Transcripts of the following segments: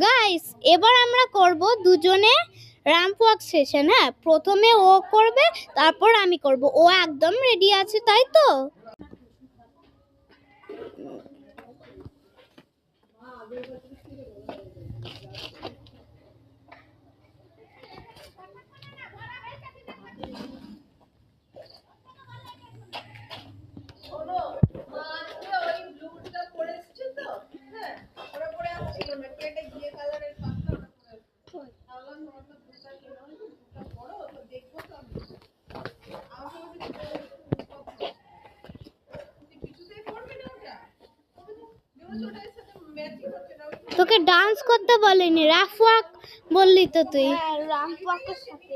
Guys এবার আমরা করব দুজনে র্যাম্প ওয়াক সেশন। হ্যাঁ, প্রথমে ও করবে, তারপর আমি করব। ও একদম রেডি আছে, তাই তো? তোকে ডান্স করতে বলিনি, র্যাম্প ওয়াক বললি তো তুই। র্যাম্প ওয়াকের সাথে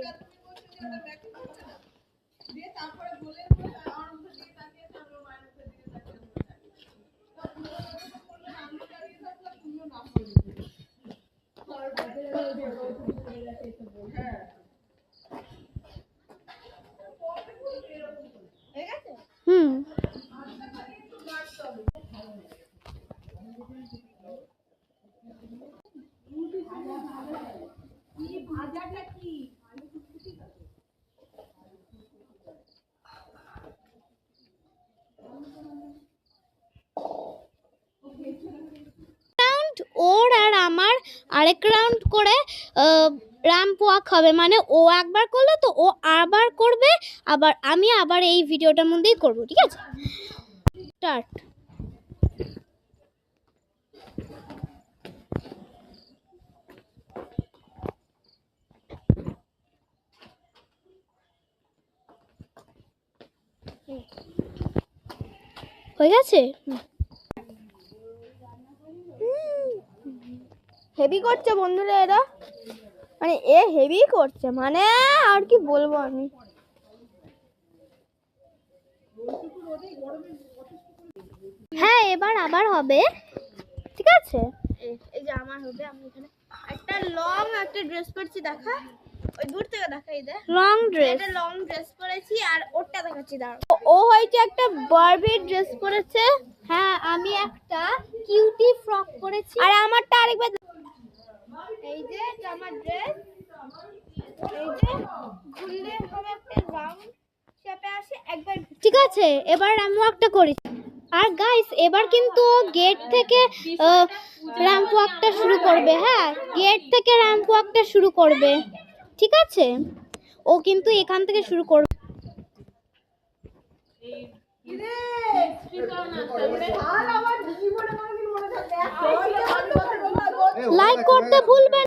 হুম, ওর আর আমার আরেক রাউন্ড করে র্যাম্প ওয়াক হবে। মানে ও একবার করলো তো ও আবার করবে, আবার আমি আবার এই ভিডিওটার মধ্যেই করব, ঠিক আছে? স্টার্ট। হয়ে গেছে? হেভি করছে বন্ধুরা, এরা মানে এ হেভি করছে, মানে আর কি বলবো আমি। হ্যাঁ, এবার আবার হবে, ঠিক আছে? এই যে আমার হবে, আমি এখানে একটা লং একটা ড্রেস পরেছি, দেখা ওই দূর থেকে দেখা, এই দেখ লং ড্রেস। একটা লং ড্রেস পরেছি আর ওরটা দেখাচ্ছি, দাঁড়াও। ও হয়েছে একটা বারবি ড্রেস পরেছে, হ্যাঁ, আমি একটা কিউটি ফ্রক পরেছি। আর আমারটা আরেকবার এই যে আমার ড্রেস, এই যে ঘুরলে হবে একটা রাউন্ড শেপে আসে একবার। ঠিক আছে, এবার আমি একটা করি। আর গাইস এবার কিন্তু গেট থেকে র্যাম্প ওয়াকটা শুরু করবে। হ্যাঁ, গেট থেকে র্যাম্প ওয়াকটা শুরু করবে, ঠিক আছে? ও কিন্তু এখান থেকে শুরু করবে। লাইক করতে ভুলবেন।